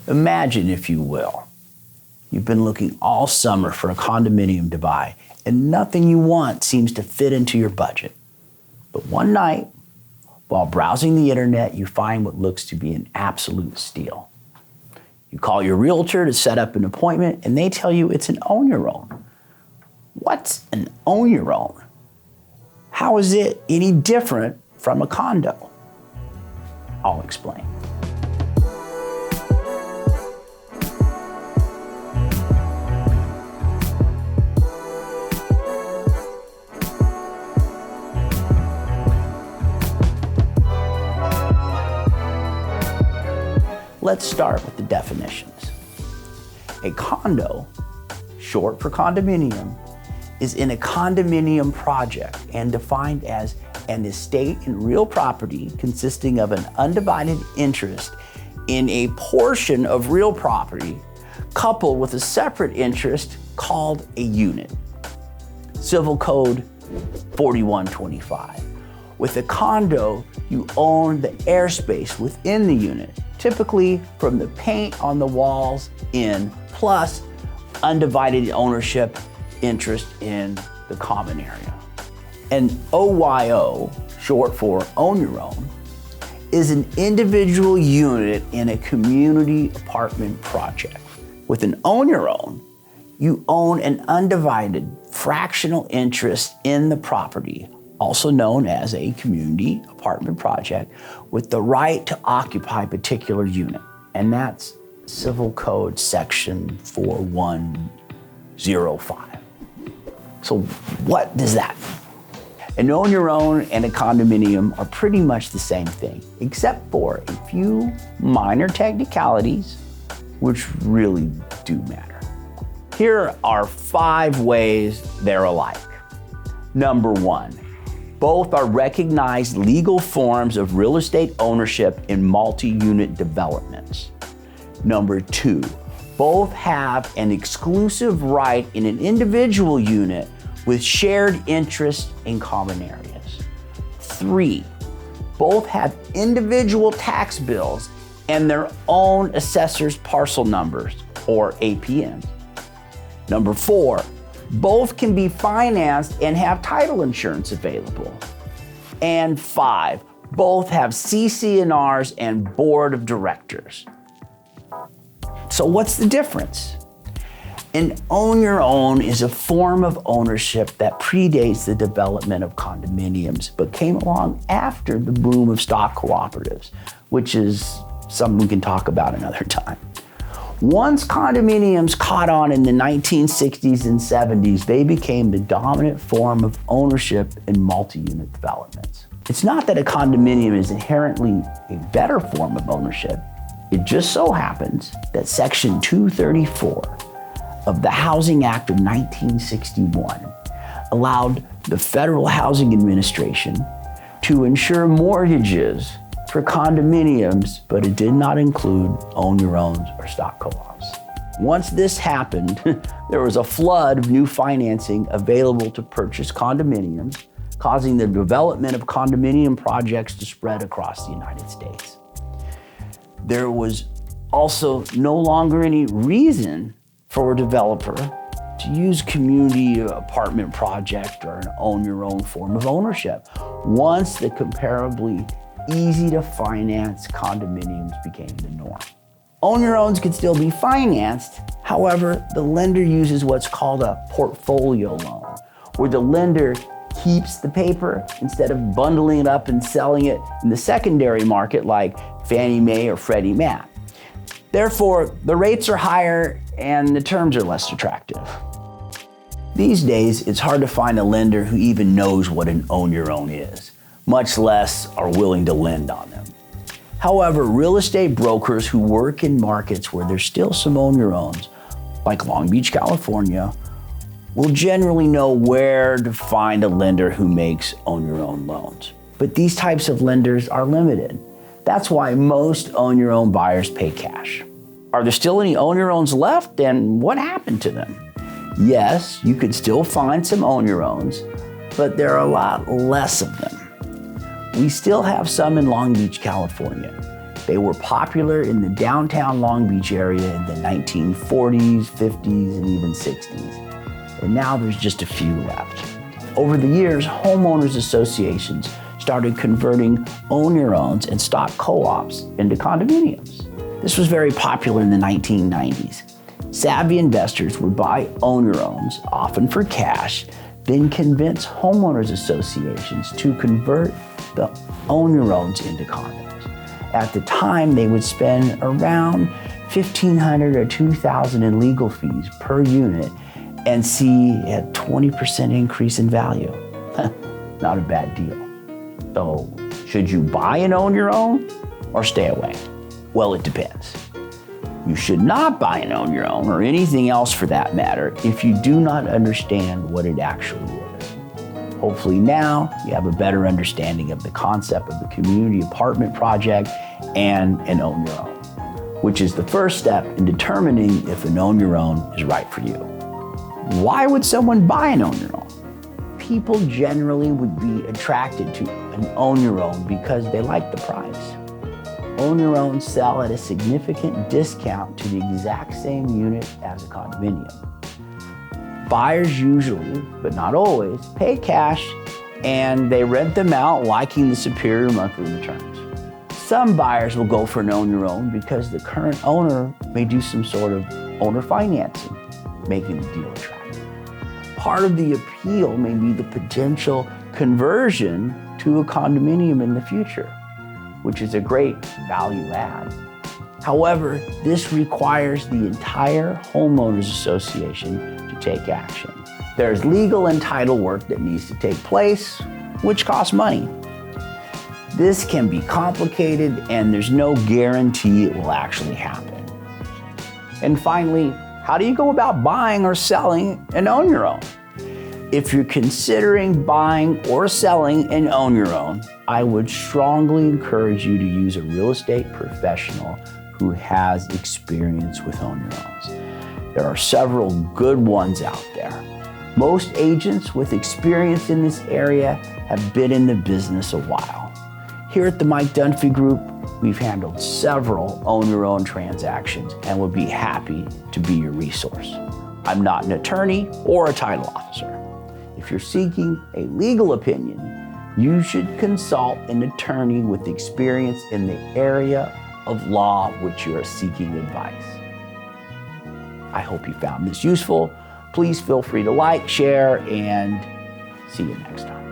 Imagine, if you will, you've been looking all summer for a condominium to buy, and nothing you want seems to fit into your budget. But one night, while browsing the internet, you find what looks to be an absolute steal. You call your realtor to set up an appointment, and they tell you it's an own your own. What's an own your own? How is it any different from a condo? I'll explain. Let's start with the definitions. A condo, short for condominium, is in a condominium project and defined as an estate in real property consisting of an undivided interest in a portion of real property coupled with a separate interest called a unit. Civil Code 4125. With a condo, you own the airspace within the unit, typically from the paint on the walls in, plus undivided ownership interest in the common area. An OYO, short for own your own, is an individual unit in a community apartment project. With an own your own, you own an undivided fractional interest in the property, also known as a community apartment project, with the right to occupy a particular unit. And that's Civil Code Section 4105. So what does that mean? An own your own and a condominium are pretty much the same thing, except for a few minor technicalities which really do matter. Here are 5 ways they're alike. Number 1, both are recognized legal forms of real estate ownership in multi-unit developments. Number 2, both have an exclusive right in an individual unit with shared interest in common areas. 3, both have individual tax bills and their own assessor's parcel numbers, or APNs. Number 4, both can be financed and have title insurance available. And 5, both have CC&Rs and board of directors. So what's the difference? An own your own is a form of ownership that predates the development of condominiums, but came along after the boom of stock cooperatives, which is something we can talk about another time. Once condominiums caught on in the 1960s and 70s, they became the dominant form of ownership in multi-unit developments. It's not that a condominium is inherently a better form of ownership. It just so happens that Section 234 of the Housing Act of 1961 allowed the Federal Housing Administration to insure mortgages for condominiums, but it did not include own your owns or stock co-ops. Once this happened, there was a flood of new financing available to purchase condominiums, causing the development of condominium projects to spread across the United States. There was also no longer any reason for a developer to use community apartment project or an own your own form of ownership once the comparably easy to finance condominiums became the norm. Own your owns could still be financed. However, the lender uses what's called a portfolio loan, where the lender keeps the paper instead of bundling it up and selling it in the secondary market like Fannie Mae or Freddie Mac. Therefore, the rates are higher and the terms are less attractive. These days, it's hard to find a lender who even knows what an own your own is, much less are willing to lend on them. However, real estate brokers who work in markets where there's still some own your owns, like Long Beach, California, will generally know where to find a lender who makes own your own loans. But these types of lenders are limited. That's why most own your own buyers pay cash. Are there still any own your owns left, and what happened to them? Yes, you could still find some own your owns, but there are a lot less of them. We still have some in Long Beach, California. They were popular in the downtown Long Beach area in the 1940s, 50s, and even 60s. And now there's just a few left. Over the years, homeowners associations started converting own-your-owns and stock co-ops into condominiums. This was very popular in the 1990s. Savvy investors would buy own-your-owns, often for cash, then convince homeowners associations to convert the own-your-owns into condos. At the time, they would spend around $1,500 or $2,000 in legal fees per unit and see a 20% increase in value. Not a bad deal. So, should you buy and own your own or stay away? Well, it depends. You should not buy and own your own, or anything else for that matter, if you do not understand what it actually is. Hopefully now you have a better understanding of the concept of the community apartment project and an own your own, which is the first step in determining if an own your own is right for you. Why would someone buy an own your own? People generally would be attracted to an own your own because they like the price. Own your own sell at a significant discount to the exact same unit as a condominium. Buyers usually, but not always, pay cash and they rent them out, liking the superior monthly returns. Some buyers will go for an own your own because the current owner may do some sort of owner financing, making the deal attractive. Part of the appeal may be the potential conversion to a condominium in the future, which is a great value add. However, this requires the entire homeowners association to take action. There's legal and title work that needs to take place, which costs money. This can be complicated and there's no guarantee it will actually happen. And finally, how do you go about buying or selling and own your own? If you're considering buying or selling and own your own, I would strongly encourage you to use a real estate professional who has experience with own your owns. There are several good ones out there. Most agents with experience in this area have been in the business a while. Here at the Mike Dunfee Group, we've handled several own your own transactions and would be happy to be your resource. I'm not an attorney or a title officer. If you're seeking a legal opinion, you should consult an attorney with experience in the area of law which you are seeking advice. I hope you found this useful. Please feel free to like, share, and see you next time.